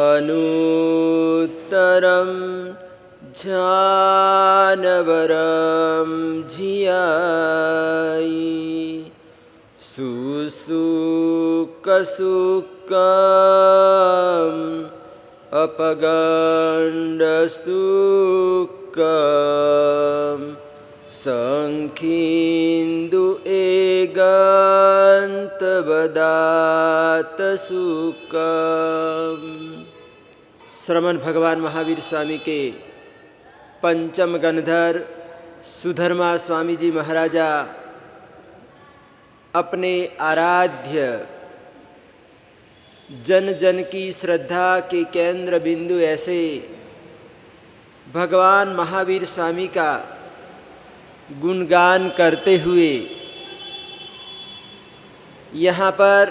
अनुत्तरं जानवरं झियायि सुसुकसुकम् अपगण्डसुकम् संखिन्दु एगन्तवदात सुकम्। श्रमण भगवान महावीर स्वामी के पंचम गणधर सुधर्मा स्वामी जी महाराजा अपने आराध्य जन जन की श्रद्धा के केंद्र बिंदु ऐसे भगवान महावीर स्वामी का गुणगान करते हुए यहाँ पर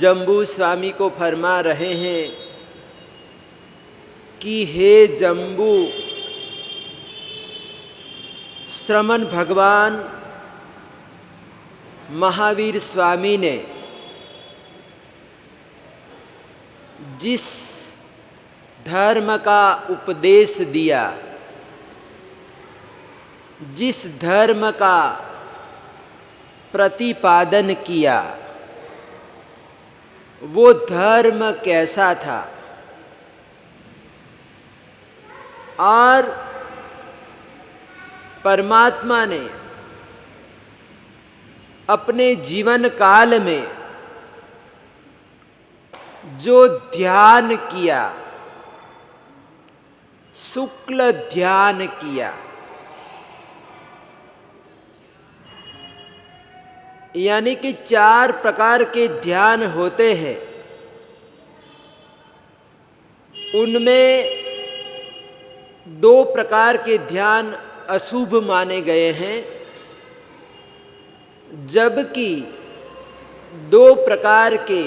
जम्बू स्वामी को फरमा रहे हैं कि हे जम्बू, श्रमण भगवान महावीर स्वामी ने जिस धर्म का उपदेश दिया, जिस धर्म का प्रतिपादन किया, वो धर्म कैसा था और परमात्मा ने अपने जीवन काल में जो ध्यान किया, शुक्ल ध्यान किया, यानी कि 4 प्रकार के ध्यान होते हैं, उनमें 2 प्रकार के ध्यान अशुभ माने गए हैं, जबकि 2 प्रकार के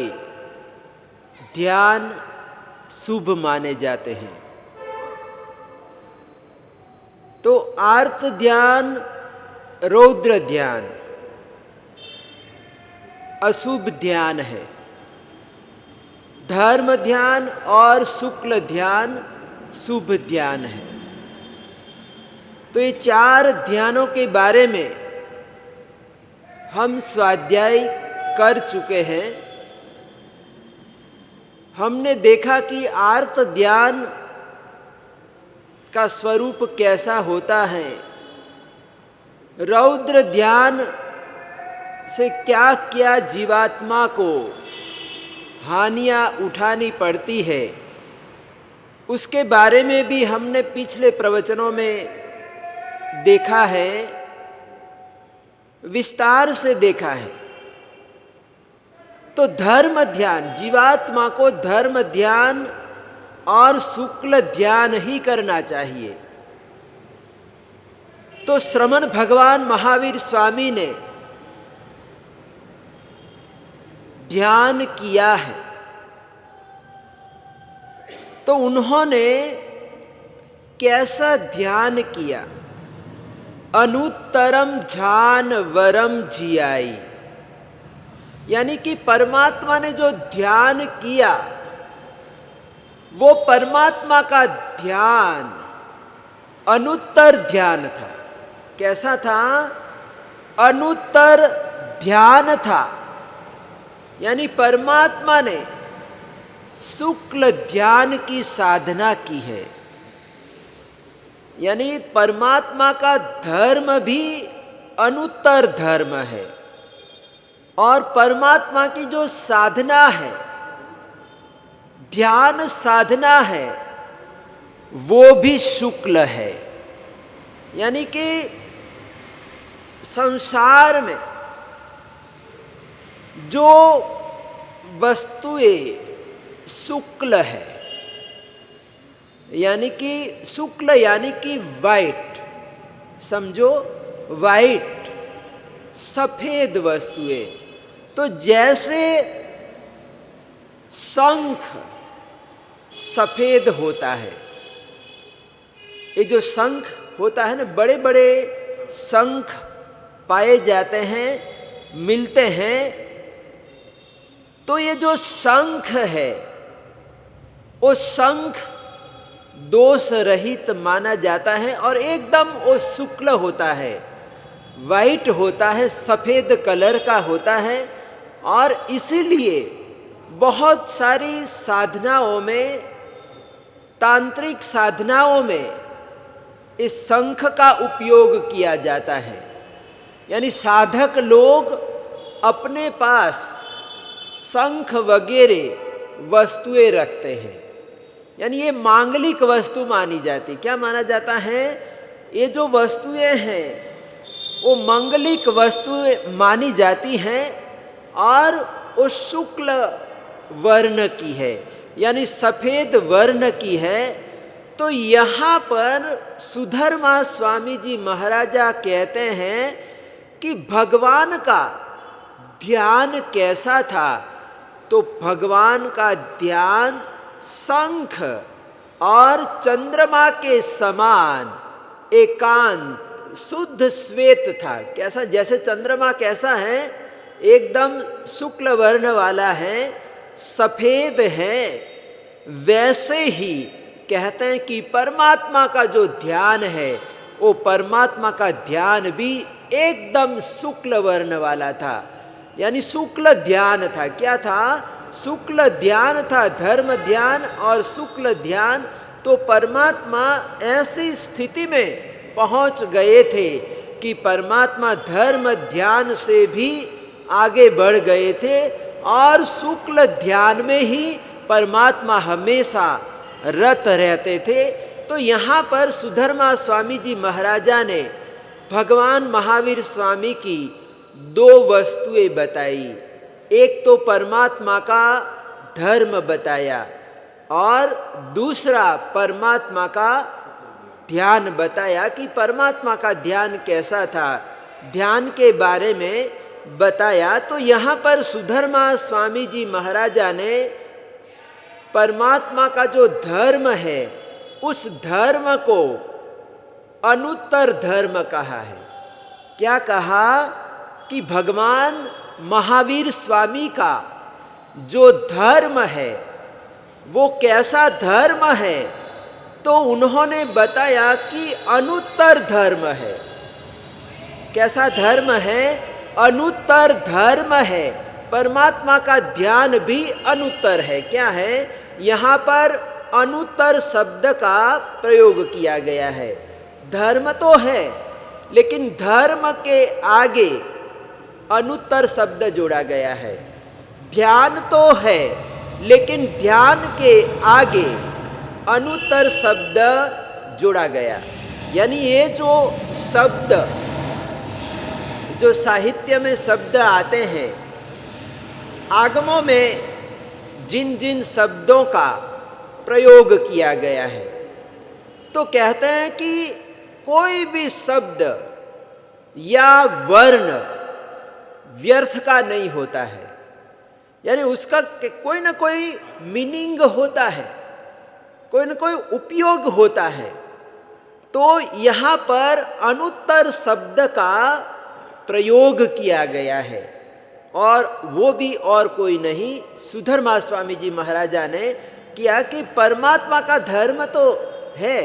ध्यान शुभ माने जाते हैं। तो आर्त ध्यान, रौद्र ध्यान अशुभ ध्यान है, धर्म ध्यान और शुक्ल ध्यान शुभ ध्यान है। तो ये 4 ध्यानों के बारे में हम स्वाध्याय कर चुके हैं। हमने देखा कि आर्त ध्यान का स्वरूप कैसा होता है, रौद्र ध्यान से क्या क्या जीवात्मा को हानियां उठानी पड़ती है, उसके बारे में भी हमने पिछले प्रवचनों में देखा है, विस्तार से देखा है। तो धर्म ध्यान, जीवात्मा को धर्म ध्यान और शुक्ल ध्यान ही करना चाहिए। तो श्रमण भगवान महावीर स्वामी ने ध्यान किया है, तो उन्होंने कैसा ध्यान किया? अनुत्तरम जानवरम जियाई, यानी कि परमात्मा ने जो ध्यान किया वो परमात्मा का ध्यान अनुत्तर ध्यान था। कैसा था? अनुत्तर ध्यान था, यानी परमात्मा ने शुक्ल ध्यान की साधना की है, यानी परमात्मा का धर्म भी अनुत्तर धर्म है और परमात्मा की जो साधना है, ध्यान साधना है, वो भी शुक्ल है। यानी कि संसार में जो वस्तुएं शुक्ल है, यानी कि शुक्ल यानी कि वाइट, समझो वाइट, सफेद वस्तुएं, तो जैसे शंख सफेद होता है, ये जो शंख होता है ना, बड़े बड़े शंख पाए जाते हैं, मिलते हैं तो ये जो शंख है वो शंख दोष रहित माना जाता है और एकदम वो शुक्ल होता है, वाइट होता है, सफ़ेद कलर का होता है। और इसीलिए बहुत सारी साधनाओं में, तांत्रिक साधनाओं में इस शंख का उपयोग किया जाता है। यानी साधक लोग अपने पास शंख वगैरह वस्तुएं रखते हैं, यानी ये मांगलिक वस्तु मानी जाती। क्या माना जाता है? ये जो वस्तुएं हैं वो मांगलिक वस्तुएं मानी जाती हैं और वो शुक्ल वर्ण की है, यानी सफ़ेद वर्ण की है। तो यहाँ पर सुधर्मा स्वामी जी महाराजा कहते हैं कि भगवान का ध्यान कैसा था? तो भगवान का ध्यान शंख और चंद्रमा के समान एकांत शुद्ध श्वेत था। कैसा? जैसे चंद्रमा कैसा है? एकदम शुक्ल वर्ण वाला है, सफ़ेद है। वैसे ही कहते हैं कि परमात्मा का जो ध्यान है वो परमात्मा का ध्यान भी एकदम शुक्ल वर्ण वाला था, यानी शुक्ल ध्यान था। क्या था? शुक्ल ध्यान था, धर्म ध्यान और शुक्ल ध्यान। तो परमात्मा ऐसी स्थिति में पहुंच गए थे कि परमात्मा धर्म ध्यान से भी आगे बढ़ गए थे और शुक्ल ध्यान में ही परमात्मा हमेशा रत रहते थे। तो यहाँ पर सुधर्मा स्वामी जी महाराजा ने भगवान महावीर स्वामी की दो वस्तुएं बताई। एक तो परमात्मा का धर्म बताया और दूसरा परमात्मा का ध्यान बताया कि परमात्मा का ध्यान कैसा था, ध्यान के बारे में बताया। तो यहाँ पर सुधर्मा स्वामी जी महाराजा ने परमात्मा का जो धर्म है उस धर्म को अनुत्तर धर्म कहा है। क्या कहा? कि भगवान महावीर स्वामी का जो धर्म है वो कैसा धर्म है? तो उन्होंने बताया कि अनुत्तर धर्म है। कैसा धर्म है? अनुत्तर धर्म है। परमात्मा का ध्यान भी अनुत्तर है। क्या है? यहाँ पर अनुत्तर शब्द का प्रयोग किया गया है। धर्म तो है लेकिन धर्म के आगे अनुत्तर शब्द जोड़ा गया है। ध्यान तो है लेकिन ध्यान के आगे अनुत्तर शब्द जोड़ा गया। यानी ये जो शब्द, जो साहित्य में शब्द आते हैं, आगमों में जिन जिन शब्दों का प्रयोग किया गया है, तो कहते हैं कि कोई भी शब्द या वर्ण व्यर्थ का नहीं होता है, यानी उसका कोई ना कोई मीनिंग होता है, कोई ना कोई उपयोग होता है। तो यहाँ पर अनुत्तर शब्द का प्रयोग किया गया है और वो भी और कोई नहीं, सुधर्मा स्वामी जी महाराजा ने किया कि परमात्मा का धर्म तो है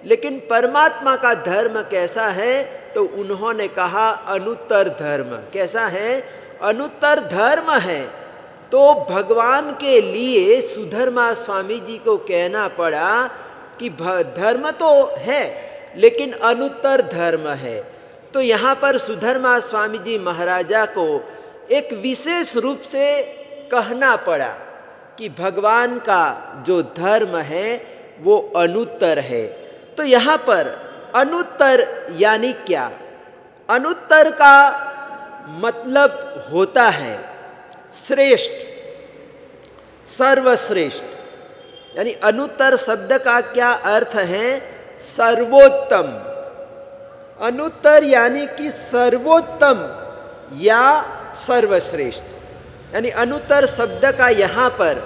लेकिन परमात्मा का धर्म कैसा है? तो उन्होंने कहा अनुत्तर धर्म। कैसा है? अनुत्तर धर्म है। तो भगवान के लिए सुधर्मा स्वामी जी को कहना पड़ा कि धर्म तो है लेकिन अनुत्तर धर्म है। तो यहाँ पर सुधर्मा स्वामी जी महाराजा को एक विशेष रूप से कहना पड़ा कि भगवान का जो धर्म है वो अनुत्तर है। तो यहाँ पर अनुत्तर यानी क्या? अनुत्तर का मतलब होता है श्रेष्ठ, सर्वश्रेष्ठ। यानी अनुत्तर शब्द का क्या अर्थ है? सर्वोत्तम। अनुत्तर यानी कि सर्वोत्तम या सर्वश्रेष्ठ। यानी अनुत्तर शब्द का यहाँ पर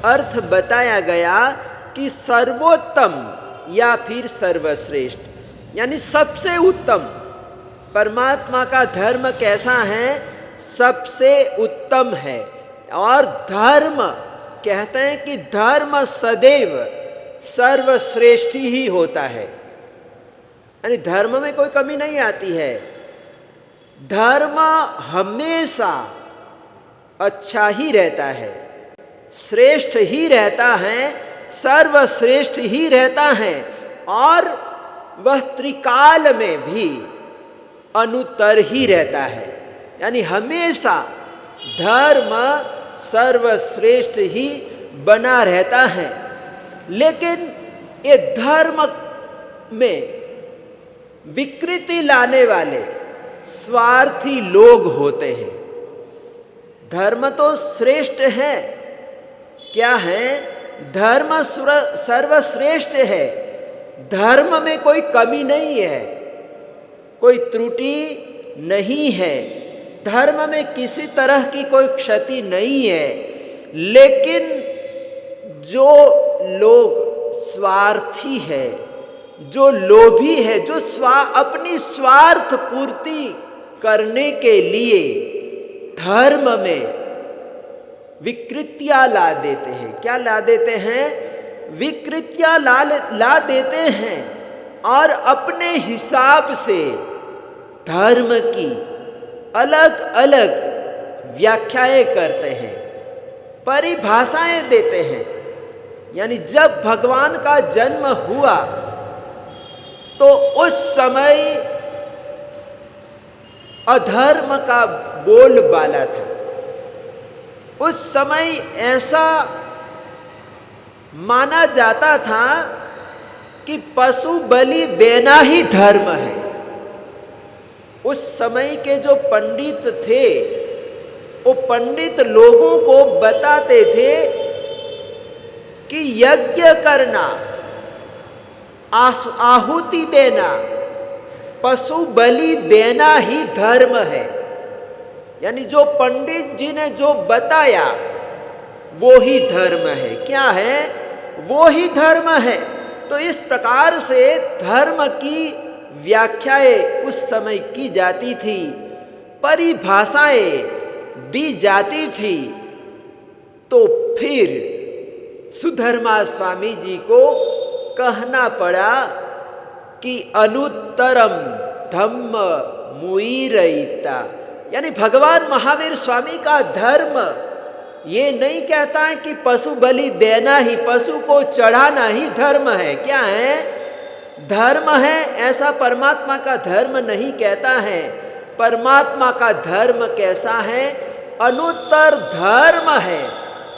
अर्थ बताया गया कि सर्वोत्तम या फिर सर्वश्रेष्ठ, यानी सबसे उत्तम। परमात्मा का धर्म कैसा है? सबसे उत्तम है। और धर्म कहते हैं कि धर्म सदैव सर्वश्रेष्ठ ही होता है, यानी धर्म में कोई कमी नहीं आती है। धर्म हमेशा अच्छा ही रहता है, श्रेष्ठ ही रहता है, सर्वश्रेष्ठ ही रहता है, और वह त्रिकाल में भी अनुत्तर ही रहता है। यानी हमेशा धर्म सर्वश्रेष्ठ ही बना रहता है। लेकिन ये धर्म में विकृति लाने वाले स्वार्थी लोग होते हैं। धर्म तो श्रेष्ठ है, क्या है? धर्म सर्वश्रेष्ठ है, धर्म में कोई कमी नहीं है, कोई त्रुटि नहीं है, धर्म में किसी तरह की कोई क्षति नहीं है। लेकिन जो लोग स्वार्थी है, जो लोभी है, जो अपनी स्वार्थ पूर्ति करने के लिए धर्म में विकृतियां ला देते हैं। क्या ला देते हैं? विकृतियां ला देते हैं और अपने हिसाब से धर्म की अलग अलग व्याख्याएं करते हैं, परिभाषाएं देते हैं। यानी जब भगवान का जन्म हुआ तो उस समय अधर्म का बोलबाला था। उस समय ऐसा माना जाता था कि पशु बलि देना ही धर्म है। उस समय के जो पंडित थे, वो पंडित लोगों को बताते थे कि यज्ञ करना, आहुति देना, पशु बलि देना ही धर्म है। यानी जो पंडित जी ने जो बताया वो ही धर्म है। क्या है? वो ही धर्म है। तो इस प्रकार से धर्म की व्याख्याएं उस समय की जाती थी, परिभाषाएं दी जाती थी। तो फिर सुधर्मा स्वामी जी को कहना पड़ा कि अनुत्तरम धम्म मुईरयिता। यानी भगवान महावीर स्वामी का धर्म ये नहीं कहता है कि पशु बलि देना ही, पशु को चढ़ाना ही धर्म है। क्या है? धर्म है, ऐसा परमात्मा का धर्म नहीं कहता है। परमात्मा का धर्म कैसा है? अनुत्तर धर्म है,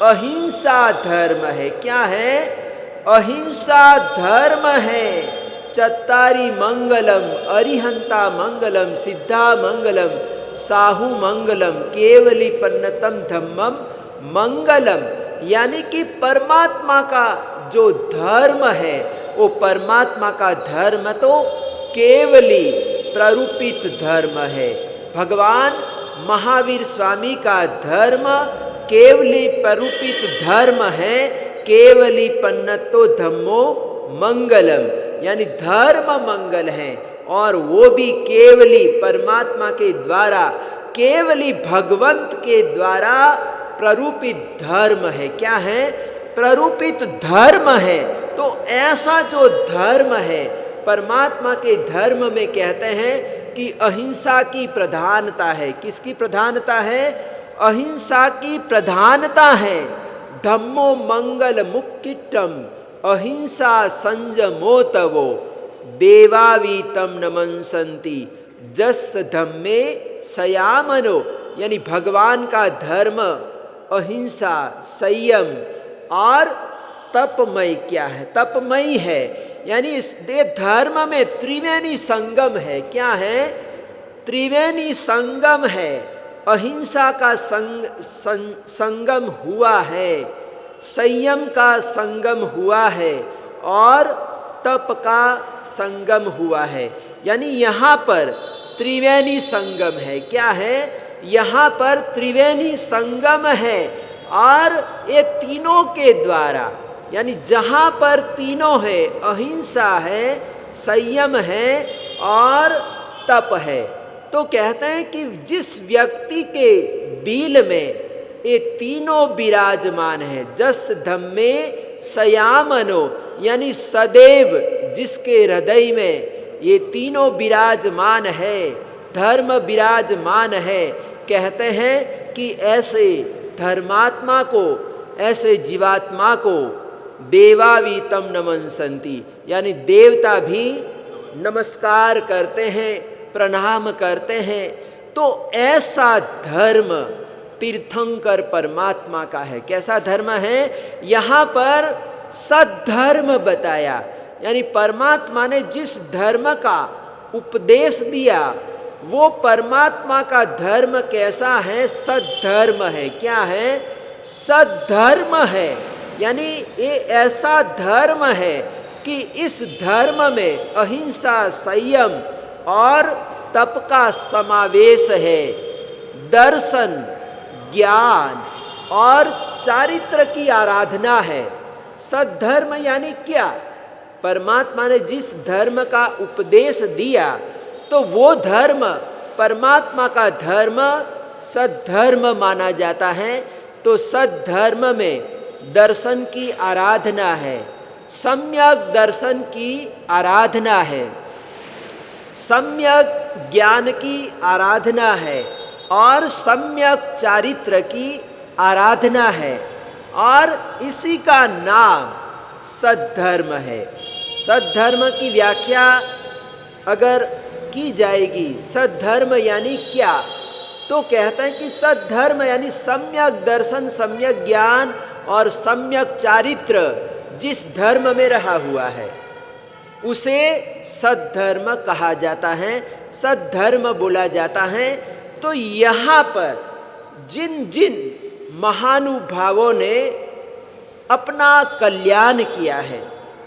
अहिंसा धर्म है। क्या है? अहिंसा धर्म है। चत्तारी मंगलम, अरिहंता मंगलम, सिद्धा मंगलम, साहु मंगलम, केवली पन्नतम धम्मम मंगलम। यानी कि परमात्मा का जो धर्म है, वो परमात्मा का धर्म तो केवली प्ररूपित धर्म है। भगवान महावीर स्वामी का धर्म केवली प्ररूपित धर्म है। केवली पन्नतो धम्मो मंगलम, यानी धर्म मंगल है, और वो भी केवली परमात्मा के द्वारा, केवली भगवंत के द्वारा प्ररूपित धर्म है। क्या है? प्ररूपित धर्म है। तो ऐसा जो धर्म है, परमात्मा के धर्म में कहते हैं कि अहिंसा की प्रधानता है। किसकी प्रधानता है? अहिंसा की प्रधानता है। धम्मो मंगल मुक्किटम अहिंसा संयमोतवो देवावीतम नमंसन्ति जस धम्मे सयामनो। यानी भगवान का धर्म अहिंसा, संयम और तपमय। क्या है? तपमय है। यानी इस धर्म में त्रिवेणी संगम है। क्या है? त्रिवेणी संगम है। अहिंसा का संगम हुआ है, संयम का संगम हुआ है, और तप का संगम हुआ है। यानी यहाँ पर त्रिवेणी संगम है। क्या है? यहाँ पर त्रिवेणी संगम है। और ये तीनों के द्वारा, यानी जहाँ पर तीनों है, अहिंसा है, संयम है और तप है, तो कहते हैं कि जिस व्यक्ति के दिल में ये तीनों विराजमान है। जस धम्मे सयामनो, यानी सदैव जिसके हृदय में ये तीनों विराजमान है, धर्म विराजमान है। कहते हैं कि ऐसे धर्मात्मा को, ऐसे जीवात्मा को देवावीतम नमंसन्ति, यानी देवता भी नमस्कार करते हैं, प्रणाम करते हैं। तो ऐसा धर्म तीर्थंकर परमात्मा का है। कैसा धर्म है? यहाँ पर सद्धर्म बताया, यानी परमात्मा ने जिस धर्म का उपदेश दिया वो परमात्मा का धर्म कैसा है? सद्धर्म है। क्या है? सद्धर्म है। यानी ये ऐसा धर्म है कि इस धर्म में अहिंसा, संयम और तप का समावेश है। दर्शन, ज्ञान और चारित्र की आराधना है। सद्धर्म यानी क्या? परमात्मा ने जिस धर्म का उपदेश दिया तो वो धर्म परमात्मा का धर्म सद्धर्म माना जाता है। तो सद्धर्म में दर्शन की आराधना है, सम्यक दर्शन की आराधना है, सम्यक ज्ञान की आराधना है और सम्यक चारित्र की आराधना है। और इसी का नाम सद्धर्म है। सद्धर्म की व्याख्या अगर की जाएगी, सद्धर्म यानी क्या, तो कहते हैं कि सद्धर्म यानी सम्यक दर्शन, सम्यक ज्ञान और सम्यक चारित्र जिस धर्म में रहा हुआ है उसे सद्धर्म कहा जाता है, सद्धर्म बोला जाता है। तो यहाँ पर जिन जिन महानुभावों ने अपना कल्याण किया है,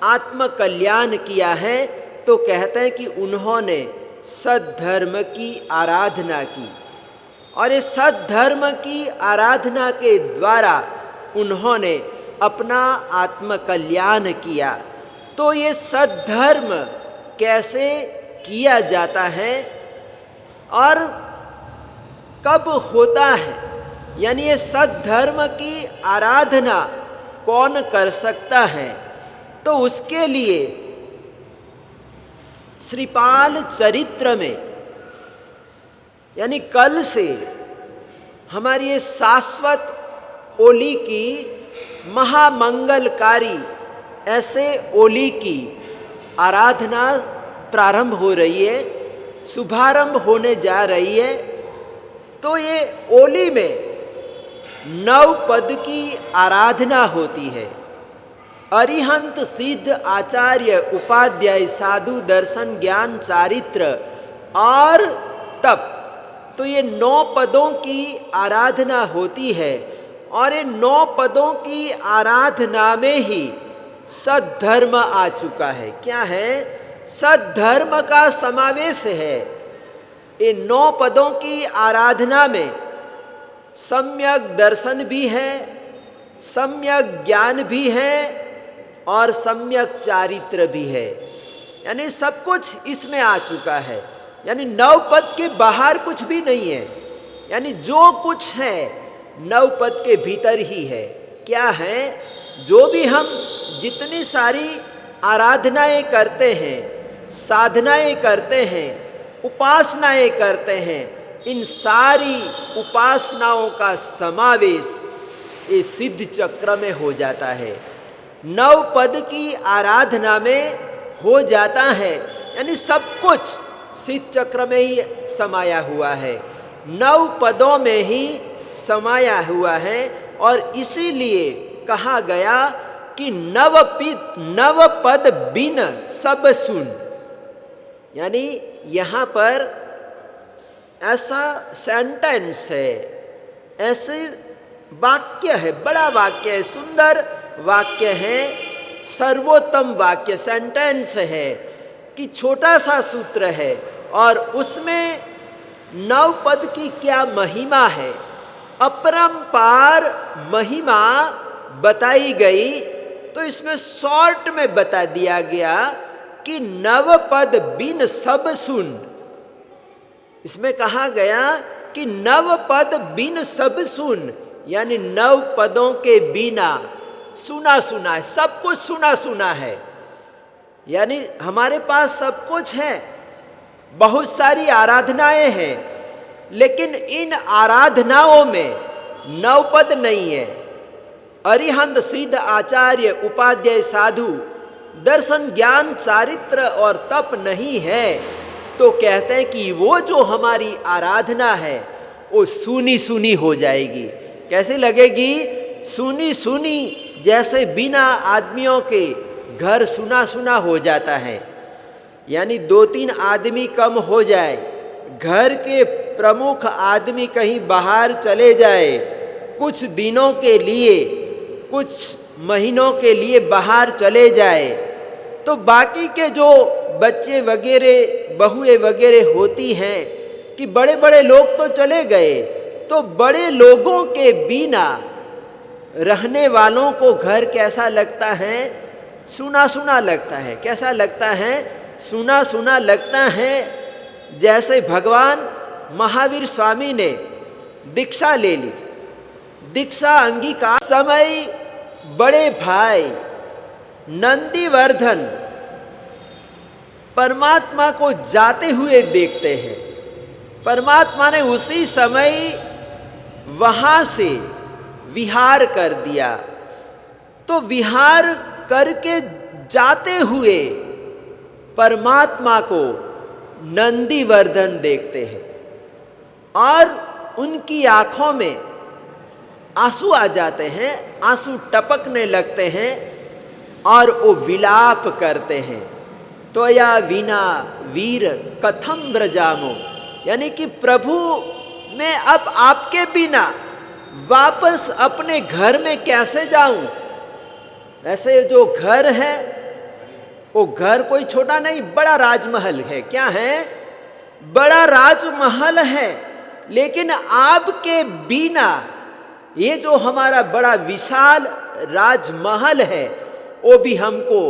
आत्म कल्याण किया है, तो कहते हैं कि उन्होंने सद्धर्म की आराधना की और इस सद्धर्म की आराधना के द्वारा उन्होंने अपना आत्म कल्याण किया। तो ये सद्धर्म कैसे किया जाता है और कब होता है, यानी ये सद्धर्म की आराधना कौन कर सकता है? तो उसके लिए श्रीपाल चरित्र में, यानी कल से हमारी ये शाश्वत ओली की महामंगलकारी ऐसे ओली की आराधना प्रारंभ हो रही है, शुभारंभ होने जा रही है। तो ये ओली में 9 पद की आराधना होती है। अरिहंत सिद्ध आचार्य उपाध्याय साधु दर्शन ज्ञान चारित्र और तप, तो ये 9 पदों की आराधना होती है। और ये 9 पदों की आराधना में ही सद्धर्म आ चुका है। क्या है? सद्धर्म का समावेश है। ये 9 पदों की आराधना में सम्यक दर्शन भी है, सम्यक ज्ञान भी है और सम्यक चारित्र भी है, यानी सब कुछ इसमें आ चुका है। यानी 9 पद के बाहर कुछ भी नहीं है, यानी जो कुछ है 9 पद के भीतर ही है। क्या है? जो भी हम जितनी सारी आराधनाएं करते हैं, साधनाएं करते हैं, उपासनाएं करते हैं, इन सारी उपासनाओं का समावेश ये सिद्ध चक्र में हो जाता है, 9 पद की आराधना में हो जाता है। यानी सब कुछ सिद्ध चक्र में ही समाया हुआ है, 9 पदों में ही समाया हुआ है। और इसीलिए कहा गया कि 9 पद बिन सब सुन, यानी यहाँ पर ऐसा सेंटेंस है, ऐसे वाक्य है, बड़ा वाक्य है, सुंदर वाक्य है, सर्वोत्तम वाक्य सेंटेंस है कि छोटा सा सूत्र है और उसमें 9 पद की क्या महिमा है, अपरंपार महिमा बताई गई। तो इसमें शॉर्ट में बता दिया गया कि 9 पद बिन सब सुन। इसमें कहा गया कि 9 पद बिन सब सुन, यानी 9 पदों के बिना सुना सुना है, सब कुछ सुना सुना है। यानी हमारे पास सब कुछ है, बहुत सारी आराधनाएं हैं, लेकिन इन आराधनाओं में 9 पद नहीं है। अरिहंत सिद्ध आचार्य उपाध्याय साधु दर्शन ज्ञान चारित्र और तप नहीं है, तो कहते हैं कि वो जो हमारी आराधना है वो सुनी सुनी हो जाएगी। कैसे लगेगी? सुनी सुनी, जैसे बिना आदमियों के घर सुना सुना हो जाता है। यानी 2-3 आदमी कम हो जाए, घर के प्रमुख आदमी कहीं बाहर चले जाए, कुछ दिनों के लिए, कुछ महीनों के लिए बाहर चले जाए, तो बाकी के जो बच्चे वगैरह बहुएं वगैरह होती हैं कि बड़े बड़े लोग तो चले गए, तो बड़े लोगों के बिना रहने वालों को घर कैसा लगता है? सुना सुना लगता है। कैसा लगता है? सुना सुना लगता है। जैसे भगवान महावीर स्वामी ने दीक्षा ले ली, दीक्षा अंगीकार समय बड़े भाई नंदीवर्धन परमात्मा को जाते हुए देखते हैं। परमात्मा ने उसी समय वहां से विहार कर दिया, तो विहार करके जाते हुए परमात्मा को नंदीवर्धन देखते हैं और उनकी आंखों में आंसू आ जाते हैं, आंसू टपकने लगते हैं और वो विलाप करते हैं। तो या विना वीर कथम व्रजामो, यानी कि प्रभु मैं अब आपके बिना वापस अपने घर में कैसे जाऊं? ऐसे जो घर है वो घर कोई छोटा नहीं, बड़ा राजमहल है। क्या है? बड़ा राजमहल है, लेकिन आपके बिना ये जो हमारा बड़ा विशाल राजमहल है वो भी हमको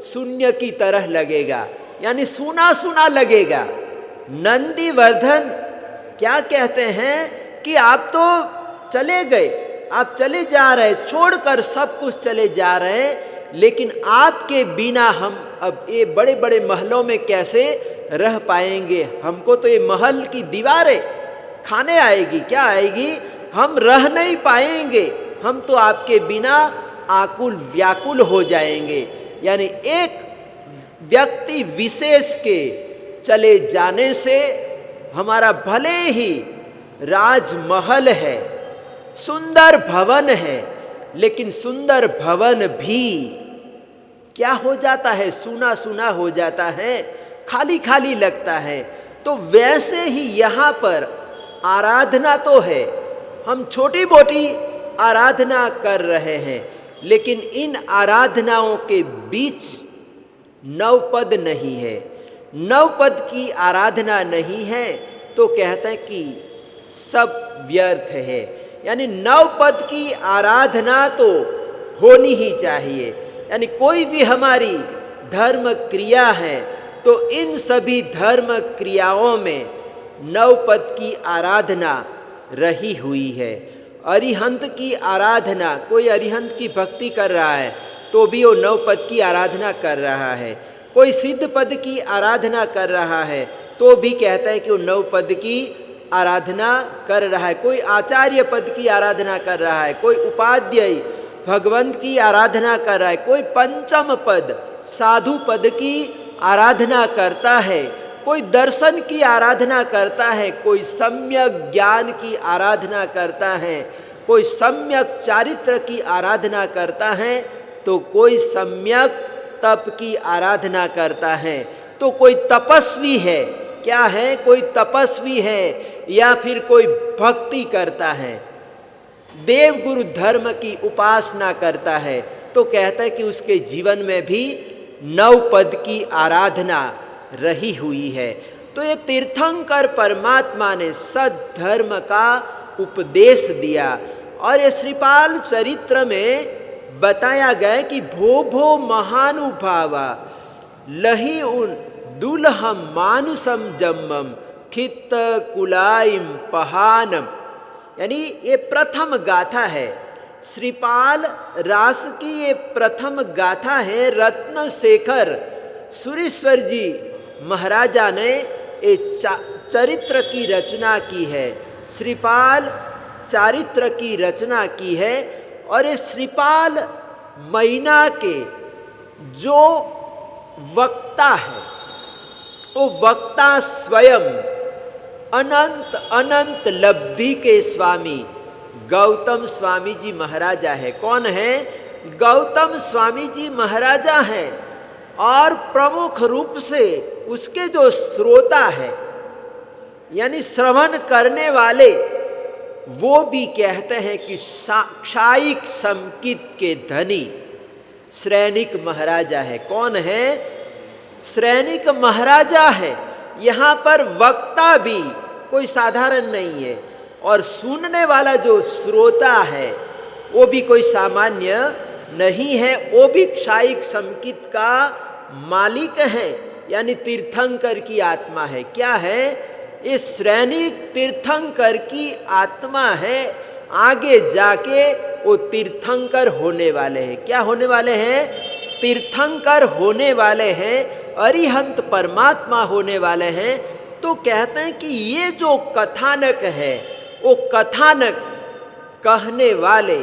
शून्य की तरह लगेगा, यानी सुना सुना लगेगा। नंदीवर्धन क्या कहते हैं कि आप तो चले गए, आप चले जा रहे, छोड़कर सब कुछ चले जा रहे हैं, लेकिन आपके बिना हम अब ये बड़े बड़े महलों में कैसे रह पाएंगे? हमको तो ये महल की दीवारें खाने आएगी। क्या आएगी? हम रह नहीं पाएंगे, हम तो आपके बिना आकुल व्याकुल हो जाएंगे। यानी एक व्यक्ति विशेष के चले जाने से हमारा भले ही राजमहल है, सुंदर भवन है, लेकिन सुंदर भवन भी क्या हो जाता है? सुना सुना हो जाता है, खाली खाली लगता है। तो वैसे ही यहाँ पर आराधना तो है, हम छोटी मोटी आराधना कर रहे हैं, लेकिन इन आराधनाओं के बीच 9 पद नहीं है। 9 पद की आराधना नहीं है तो कहते हैं कि सब व्यर्थ है। यानी 9 पद की आराधना तो होनी ही चाहिए। यानी कोई भी हमारी धर्म क्रिया है तो इन सभी धर्म क्रियाओं में 9 पद की आराधना रही हुई है। अरिहंत की आराधना, कोई अरिहंत की भक्ति कर रहा है तो भी वो 9 पद की आराधना कर रहा है। कोई सिद्ध पद की आराधना कर रहा है तो भी कहता है कि वो 9 पद की आराधना कर रहा है। कोई आचार्य पद की आराधना कर रहा है, कोई उपाध्याय भगवंत की आराधना कर रहा है, कोई पंचम पद साधु पद की आराधना करता है, कोई दर्शन की आराधना करता है, कोई सम्यक ज्ञान की आराधना करता है, कोई सम्यक चारित्र की आराधना करता है, तो कोई सम्यक तप की आराधना करता है। तो कोई तपस्वी है, क्या है? कोई तपस्वी है या फिर कोई भक्ति करता है, देव गुरु धर्म की उपासना करता है, तो कहता है कि उसके जीवन में भी 9 पद की आराधना रही हुई है। तो ये तीर्थंकर परमात्मा ने सद्धर्म का उपदेश दिया और ये श्रीपाल चरित्र में बताया गया कि भो भो महानुभावा लही उन दुलहम मानुषम जम्मम खित्त कुलाइम पहानम यानी ये प्रथम गाथा है, श्रीपाल रास की ये प्रथम गाथा है। रत्न शेखर सुरेश्वर जी महाराजा ने ये चरित्र की रचना की है, श्रीपाल चारित्र की रचना की है। और ये श्रीपाल महीना के जो वक्ता है, वो वक्ता स्वयं अनंत अनंत लब्धि के स्वामी गौतम स्वामी जी महाराजा है। कौन है? गौतम स्वामी जी महाराजा है। और प्रमुख रूप से उसके जो श्रोता है, यानी श्रवण करने वाले, वो भी कहते हैं कि क्षायिक संकित के धनी श्रैनिक महाराजा है। कौन है? श्रैनिक महाराजा है। यहाँ पर वक्ता भी कोई साधारण नहीं है, और सुनने वाला जो श्रोता है वो भी कोई सामान्य नहीं है, वो भी क्षायिक संकित का मालिक है, यानी तीर्थंकर की आत्मा है। क्या है? ये श्रैनिक तीर्थंकर की आत्मा है। आगे जाके वो तीर्थंकर होने वाले हैं। क्या होने वाले हैं? तीर्थंकर होने वाले हैं, अरिहंत परमात्मा होने वाले हैं। तो कहते हैं कि ये जो कथानक है, वो कथानक कहने वाले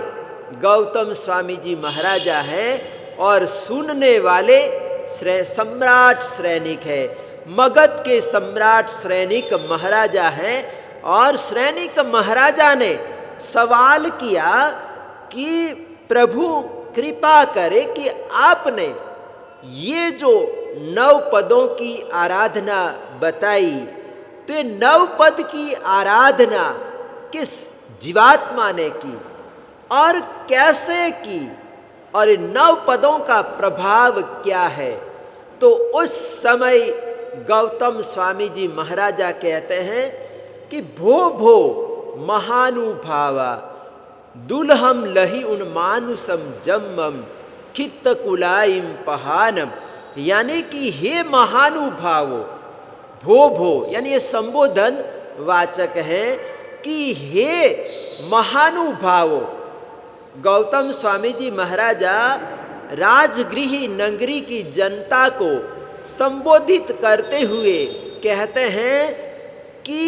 गौतम स्वामी जी महाराजा है, और सुनने वाले सम्राट श्रैनिक है। मगध के सम्राट श्रैनिक महाराजा है। और श्रैनिक महाराजा ने सवाल किया कि प्रभु कृपा करे कि आपने ये जो 9 पदों की आराधना बताई, तो ये 9 पद की आराधना किस जीवात्मा ने की और कैसे की, और इन 9 पदों का प्रभाव क्या है। तो उस समय गौतम स्वामी जी महाराजा कहते हैं कि भो भो महानुभावा दुल्हम लही उन्मानुषम जम्मम खित्त कुलाइम पहानम, यानी कि हे महानुभावो, भो भो यानी ये संबोधन वाचक है कि हे महानुभावो। गौतम स्वामी जी महाराजा राजगृह नगरी की जनता को संबोधित करते हुए कहते हैं कि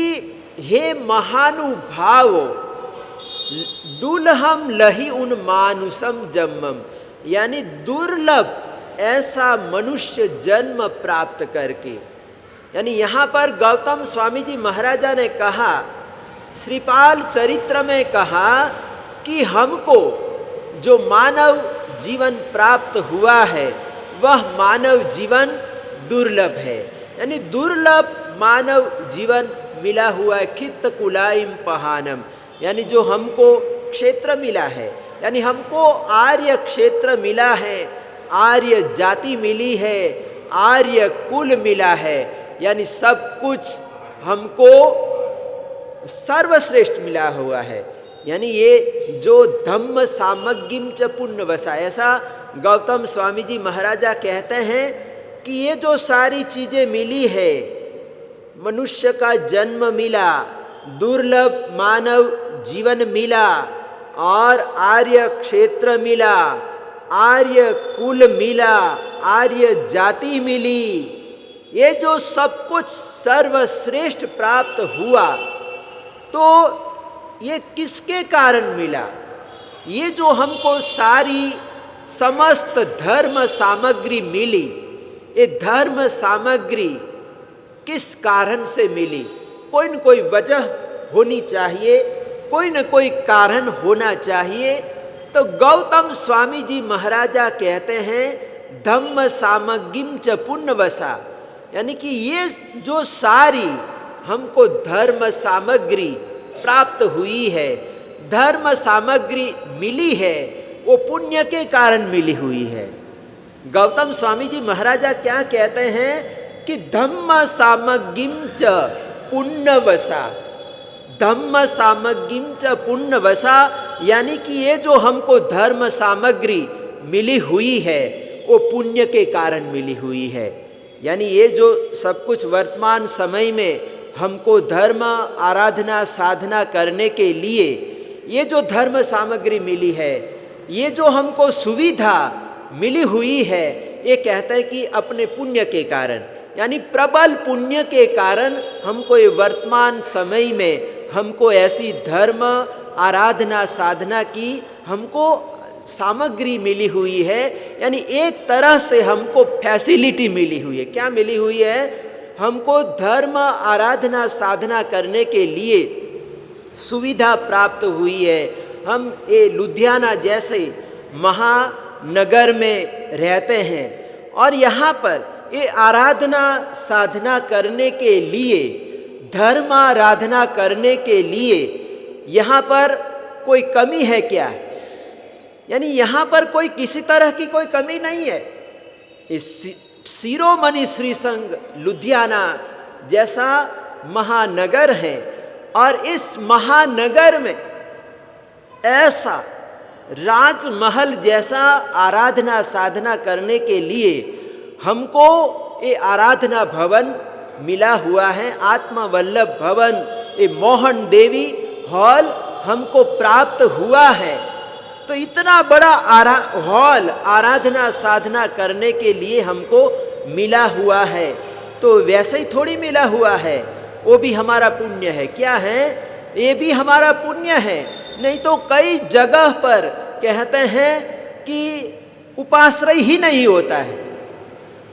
हे महानुभावो दुल्हम लही उन मानुषम जन्मम, यानी दुर्लभ ऐसा मनुष्य जन्म प्राप्त करके। यानी यहाँ पर गौतम स्वामी जी महाराजा ने कहा, श्रीपाल चरित्र में कहा कि हमको जो मानव जीवन प्राप्त हुआ है वह मानव जीवन दुर्लभ है, यानी दुर्लभ मानव जीवन मिला हुआ है। खित्त कुलाइम पहानम, यानी जो हमको क्षेत्र मिला है, यानी हमको आर्य क्षेत्र मिला है, आर्य जाति मिली है, आर्य कुल मिला है, यानी सब कुछ हमको सर्वश्रेष्ठ मिला हुआ है। यानी ये जो धम्म सामग्रिम च पुण्यवसा, ऐसा गौतम स्वामी जी महाराजा कहते हैं कि ये जो सारी चीज़ें मिली है, मनुष्य का जन्म मिला, दुर्लभ मानव जीवन मिला, और आर्य क्षेत्र मिला, आर्य कुल मिला, आर्य जाति मिली, ये जो सब कुछ सर्वश्रेष्ठ प्राप्त हुआ, तो ये किसके कारण मिला? ये जो हमको सारी समस्त धर्म सामग्री मिली, ये धर्म सामग्री किस कारण से मिली? कोई न कोई वजह होनी चाहिए, कोई न कोई कारण होना चाहिए। तो गौतम स्वामी जी महाराजा कहते हैं धम्म सामग्रिम च पुण्यवसा, यानी कि ये जो सारी हमको धर्म सामग्री प्राप्त हुई है, धर्म सामग्री मिली है, वो पुण्य के कारण मिली हुई है। गौतम स्वामी जी महाराजा क्या कहते हैं कि धम्म सामग्रिम च पुण्यवसा, धम्म सामग्रिम च पुण्यवसा, यानी कि ये जो हमको धर्म सामग्री मिली हुई है वो पुण्य के कारण मिली हुई है। यानी ये जो सब कुछ वर्तमान समय में हमको धर्म आराधना साधना करने के लिए ये जो धर्म सामग्री मिली है, ये जो हमको सुविधा मिली हुई है, ये कहते हैं कि अपने पुण्य के कारण, यानी प्रबल पुण्य के कारण हमको ये वर्तमान समय में हमको ऐसी धर्म आराधना साधना की हमको सामग्री मिली हुई है। यानी एक तरह से हमको फैसिलिटी मिली हुई है। क्या मिली हुई है? हमको धर्म आराधना साधना करने के लिए सुविधा प्राप्त हुई है। हम ये लुधियाना जैसे महानगर में रहते हैं और यहाँ पर ये आराधना साधना करने के लिए, धर्म आराधना करने के लिए यहाँ पर कोई कमी है क्या? यानी यहाँ पर कोई किसी तरह की कोई कमी नहीं है। इस शिरोमणि श्री संघ लुधियाना जैसा महानगर है और इस महानगर में ऐसा राजमहल जैसा आराधना साधना करने के लिए हमको ये आराधना भवन मिला हुआ है। आत्मवल्लभ भवन, ये मोहन देवी हॉल हमको प्राप्त हुआ है। तो इतना बड़ा हॉल आराधना साधना करने के लिए हमको मिला हुआ है। तो वैसे ही थोड़ी मिला हुआ है, वो भी हमारा पुण्य है। क्या है? ये भी हमारा पुण्य है। नहीं तो कई जगह पर कहते हैं कि उपाश्रय ही नहीं होता है,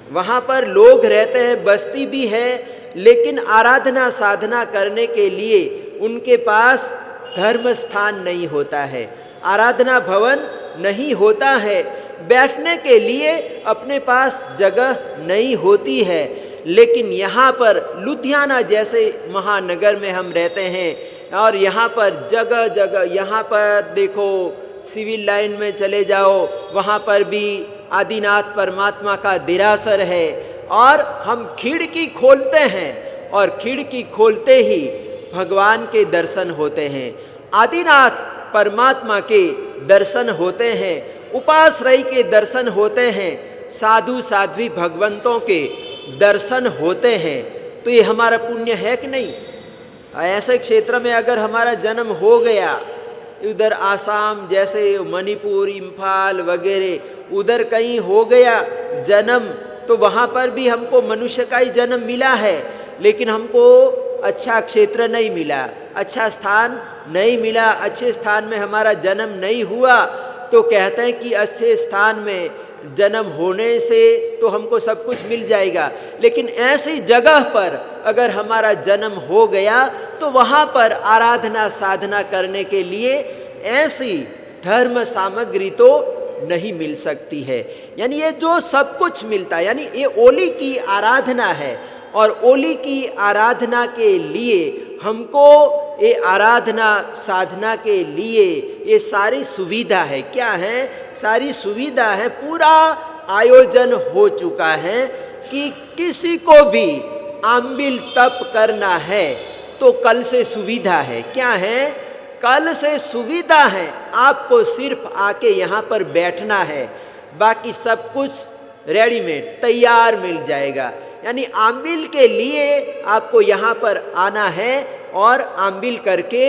वहाँ पर लोग रहते हैं, बस्ती भी है, लेकिन आराधना साधना करने के लिए उनके पास धर्म स्थान नहीं होता है, आराधना भवन नहीं होता है, बैठने के लिए अपने पास जगह नहीं होती है। लेकिन यहाँ पर लुधियाना जैसे महानगर में हम रहते हैं और यहाँ पर जगह जगह, यहाँ पर देखो सिविल लाइन में चले जाओ, वहाँ पर भी आदिनाथ परमात्मा का देरासर है और हम खिड़की खोलते हैं और खिड़की खोलते ही भगवान के दर्शन होते हैं, आदिनाथ परमात्मा के दर्शन होते हैं, उपाश्रय के दर्शन होते हैं, साधु साध्वी भगवंतों के दर्शन होते हैं। तो ये हमारा पुण्य है कि नहीं? ऐसे क्षेत्र में अगर हमारा जन्म हो गया, उधर आसाम जैसे मणिपुर, इम्फाल वगैरह उधर कहीं हो गया जन्म, तो वहाँ पर भी हमको मनुष्य का ही जन्म मिला है, लेकिन हमको अच्छा क्षेत्र नहीं मिला, अच्छा स्थान नहीं मिला, अच्छे स्थान में हमारा जन्म नहीं हुआ। तो कहते हैं कि अच्छे स्थान में जन्म होने से तो हमको सब कुछ मिल जाएगा, लेकिन ऐसी जगह पर अगर हमारा जन्म हो गया तो वहाँ पर आराधना साधना करने के लिए ऐसी धर्म सामग्री तो नहीं मिल सकती है। यानी ये जो सब कुछ मिलता है, यानी ये ओली की आराधना है और ओली की आराधना के लिए हमको ये आराधना साधना के लिए ये सारी सुविधा है। क्या है? सारी सुविधा है, पूरा आयोजन हो चुका है कि किसी को भी आंबिल तप करना है तो कल से सुविधा है। क्या है? कल से सुविधा है, आपको सिर्फ आके यहाँ पर बैठना है, बाकी सब कुछ रेडीमेड तैयार मिल जाएगा। यानी आंबिल के लिए आपको यहाँ पर आना है और आंबिल करके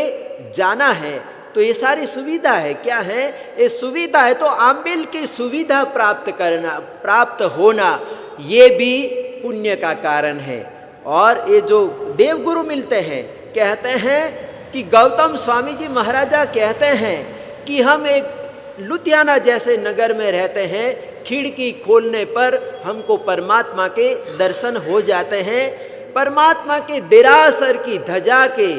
जाना है। तो ये सारी सुविधा है। क्या है? ये सुविधा है। तो आंबिल की सुविधा प्राप्त करना, प्राप्त होना, ये भी पुण्य का कारण है। और ये जो देवगुरु मिलते हैं, कहते हैं कि गौतम स्वामी जी महाराजा कहते हैं कि हम एक लुधियाना जैसे नगर में रहते हैं, खिड़की खोलने पर हमको परमात्मा के दर्शन हो जाते हैं, परमात्मा के देरासर की ध्वजा के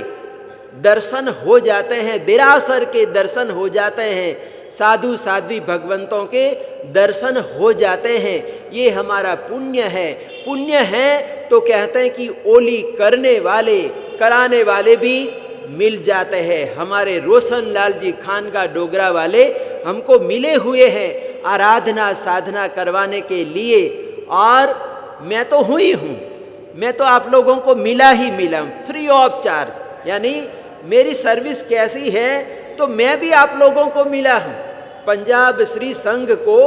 दर्शन हो जाते हैं, देरासर के दर्शन हो जाते हैं, साधु साध्वी भगवंतों के दर्शन हो जाते हैं। ये हमारा पुण्य है। पुण्य है तो कहते हैं कि ओली करने वाले, कराने वाले भी मिल जाते हैं। हमारे रोशन लाल जी खानका डोगरा वाले हमको मिले हुए हैं आराधना साधना करवाने के लिए, और मैं तो हुई हूँ, मैं तो आप लोगों को मिला ही मिला फ्री ऑफ चार्ज। यानी मेरी सर्विस कैसी है, तो मैं भी आप लोगों को मिला हूँ। पंजाब श्री संघ को,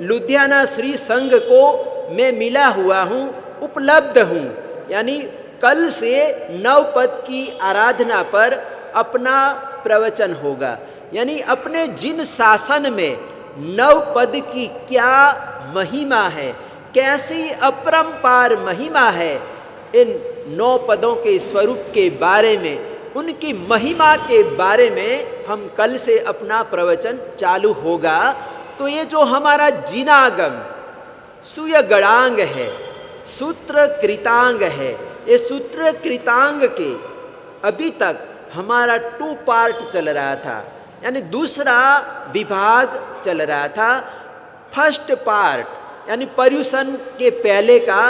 लुधियाना श्री संघ को मैं मिला हुआ हूँ, उपलब्ध हूँ। यानी कल से नवपद की आराधना पर अपना प्रवचन होगा। यानी अपने जिन शासन में नवपद की क्या महिमा है, कैसी अपरंपार महिमा है, इन 9 पदों के स्वरूप के बारे में, उनकी महिमा के बारे में हम कल से अपना प्रवचन चालू होगा। तो ये जो हमारा जिनागम सूय गणांग है, सूत्र कृतांग है, ये सूत्र कृतांग के अभी तक हमारा 2 पार्ट चल रहा था, यानी दूसरा विभाग चल रहा था। फर्स्ट पार्ट यानी पर्युषण के पहले का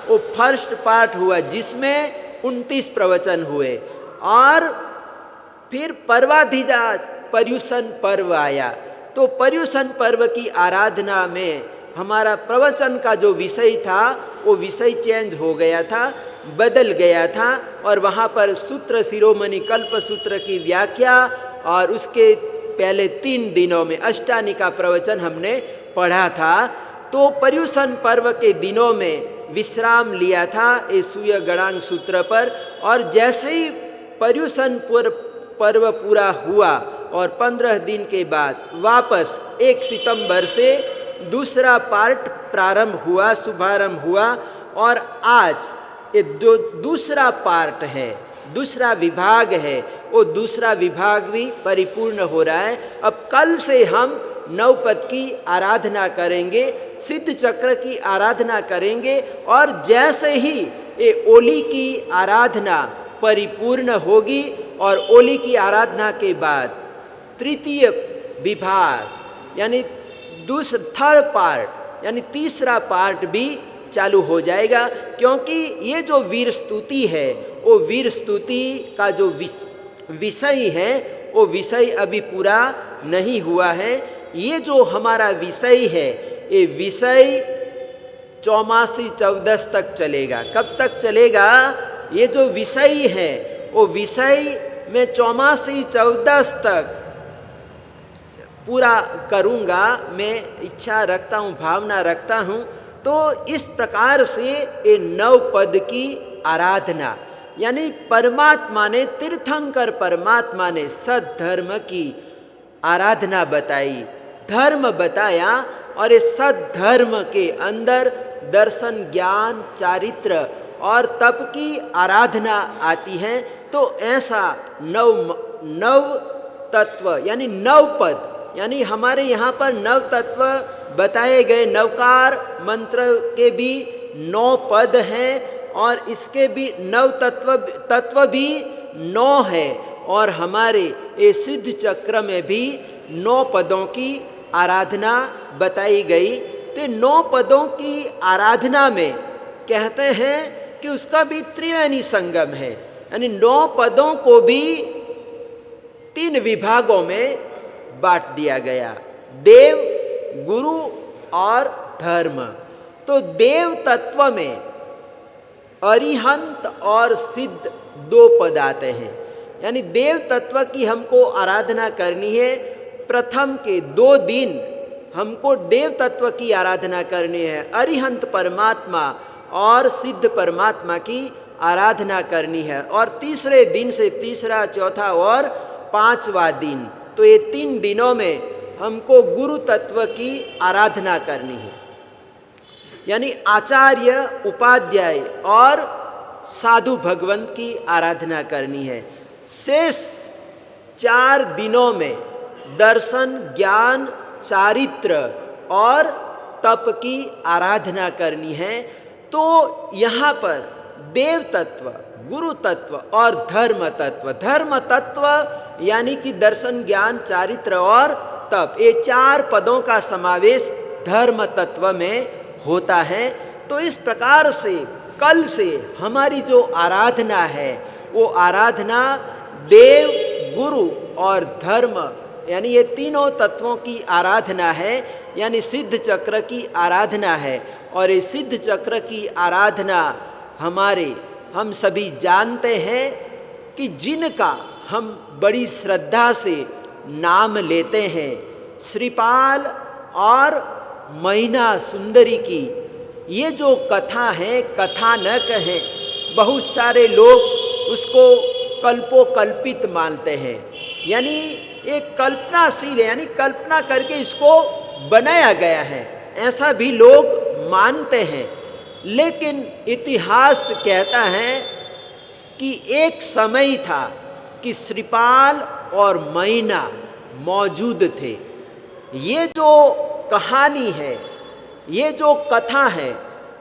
वो फर्स्ट पार्ट हुआ, जिसमें 29 प्रवचन हुए, और फिर पर्वाधिजात पर्युषण पर्व आया। तो पर्युषण पर्व की आराधना में हमारा प्रवचन का जो विषय था वो विषय चेंज हो गया था, बदल गया था, और वहाँ पर सूत्र शिरोमणि कल्प सूत्र की व्याख्या और उसके पहले 3 दिनों में अष्टानिका प्रवचन हमने पढ़ा था। तो पर्युषण पर्व के दिनों में विश्राम लिया था इस सूय गणांग सूत्र पर, और जैसे ही पर्युषण पर्व पूरा हुआ और 15 दिन के बाद वापस 1 सितंबर से दूसरा पार्ट प्रारंभ हुआ, शुभारंभ हुआ, और आज ये जो दूसरा पार्ट है, दूसरा विभाग है, वो दूसरा विभाग भी परिपूर्ण हो रहा है। अब कल से हम नवपद की आराधना करेंगे, सिद्ध चक्र की आराधना करेंगे, और जैसे ही ये ओली की आराधना परिपूर्ण होगी और ओली की आराधना के बाद तृतीय विभाग यानी थर्ड पार्ट यानी तीसरा पार्ट भी चालू हो जाएगा। क्योंकि ये जो वीर स्तुति है, वो वीर स्तुति का जो विषय है, वो विषय अभी पूरा नहीं हुआ है। ये जो हमारा विषय है, ये विषय 84-14 तक चलेगा। कब तक चलेगा? ये जो विषय है वो विषय में 84-14 तक पूरा करूँगा, मैं इच्छा रखता हूँ, भावना रखता हूँ। तो इस प्रकार से ये 9 पद की आराधना, यानी परमात्मा ने, तीर्थंकर परमात्मा ने सद्धर्म की आराधना बताई, धर्म बताया, और इस सद्धर्म के अंदर दर्शन, ज्ञान, चारित्र और तप की आराधना आती है। तो ऐसा नव तत्व यानी 9 पद, यानी हमारे यहाँ पर 9 तत्व बताए गए। नवकार मंत्र के भी 9 पद हैं, और इसके भी 9 तत्व भी 9 है, और हमारे ये सिद्ध चक्र में भी 9 पदों की आराधना बताई गई। तो 9 पदों की आराधना में कहते हैं कि उसका भी त्रिवेणी संगम है, यानी 9 पदों को भी 3 विभागों में बांट दिया गया, देव, गुरु और धर्म। तो देव तत्व में अरिहंत और सिद्ध 2 पद आते हैं, यानी देव तत्व की हमको आराधना करनी है। प्रथम के 2 दिन हमको देव तत्व की आराधना करनी है, अरिहंत परमात्मा और सिद्ध परमात्मा की आराधना करनी है, और तीसरे दिन से तीसरा, चौथा और 5वां दिन, तो ये 3 दिनों में हमको गुरु तत्व की आराधना करनी है, यानी आचार्य, उपाध्याय और साधु भगवंत की आराधना करनी है। शेष 4 दिनों में दर्शन, ज्ञान, चारित्र और तप की आराधना करनी है। तो यहाँ पर देव तत्व, गुरु तत्व और धर्म तत्व यानी कि दर्शन, ज्ञान, चारित्र और तप, ये 4 पदों का समावेश धर्म तत्व में होता है। तो इस प्रकार से कल से हमारी जो आराधना है, वो आराधना देव, गुरु और धर्म यानी ये तीनों तत्वों की आराधना है, यानी सिद्ध चक्र की आराधना है। और ये सिद्ध चक्र की आराधना हम सभी जानते हैं कि जिनका हम बड़ी श्रद्धा से नाम लेते हैं, श्रीपाल और मैना सुंदरी की ये जो कथा है, कथानक है, बहुत सारे लोग उसको कल्पोकल्पित मानते हैं, यानी एक कल्पनाशील है, यानी कल्पना करके इसको बनाया गया है, ऐसा भी लोग मानते हैं। लेकिन इतिहास कहता है कि एक समय था कि श्रीपाल और मैना मौजूद थे। ये जो कहानी है, ये जो कथा है,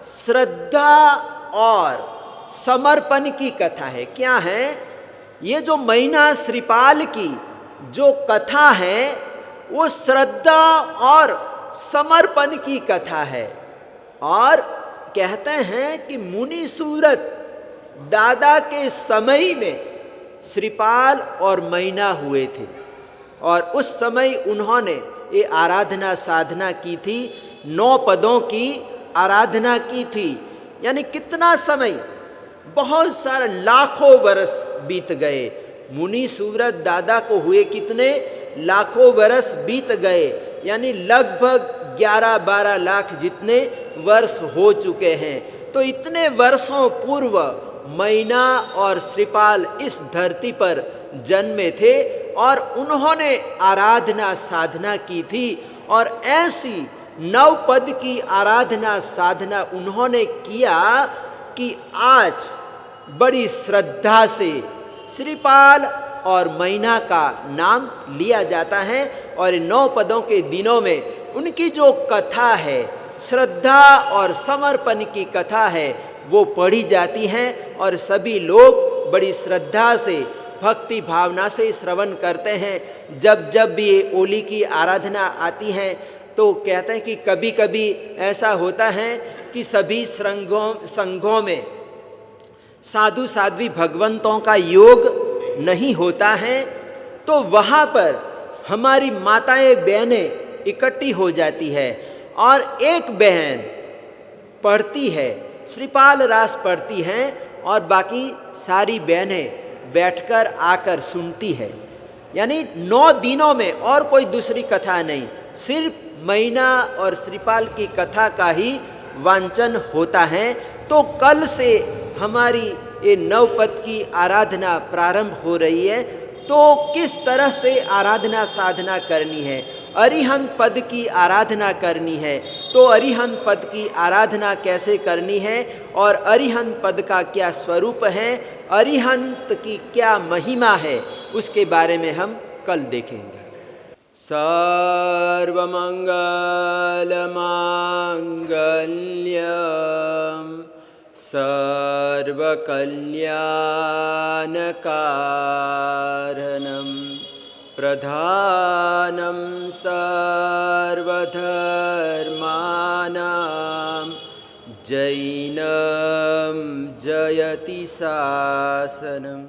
श्रद्धा और समर्पण की कथा है। क्या है? ये जो मैना श्रीपाल की जो कथा है वो श्रद्धा और समर्पण की कथा है। और कहते हैं कि मुनि सूरत दादा के समय में श्रीपाल और मैना हुए थे, और उस समय उन्होंने ये आराधना साधना की थी, 9 पदों की आराधना की थी। यानी कितना समय, बहुत सारा लाखों वर्ष बीत गए। मुनि सूरत दादा को हुए कितने? लाखों वर्ष बीत गए, यानी लगभग 11-12 लाख जितने वर्ष हो चुके हैं। तो इतने वर्षों पूर्व मैना और श्रीपाल इस धरती पर जन्मे थे और उन्होंने आराधना साधना की थी, और ऐसी 9 पद की आराधना साधना उन्होंने किया कि आज बड़ी श्रद्धा से श्रीपाल और मैना का नाम लिया जाता है। और 9 पदों के दिनों में उनकी जो कथा है, श्रद्धा और समर्पण की कथा है, वो पढ़ी जाती है, और सभी लोग बड़ी श्रद्धा से भक्ति भावना से श्रवण करते हैं। जब जब भी ये ओली की आराधना आती है तो कहते हैं कि कभी कभी ऐसा होता है कि सभी संघों में साधु साध्वी भगवंतों का योग नहीं होता है, तो वहाँ पर हमारी माताएं बहनें इकट्ठी हो जाती है, और एक बहन पढ़ती है, श्रीपाल रास पढ़ती हैं, और बाकी सारी बहनें बैठकर आकर सुनती है। यानी 9 दिनों में और कोई दूसरी कथा नहीं, सिर्फ मैना और श्रीपाल की कथा का ही वांचन होता है। तो कल से हमारी ये 9 पद की आराधना प्रारंभ हो रही है। तो किस तरह से आराधना साधना करनी है? अरिहंत पद की आराधना करनी है, तो अरिहंत पद की आराधना कैसे करनी है, और अरिहंत पद का क्या स्वरूप है, अरिहंत की क्या महिमा है, उसके बारे में हम कल देखेंगे। सर्वमंगल मांगल्यम सर्वकल्याण कारणम प्रधानम सर्वधर्मानां जैनम जयति शासनम।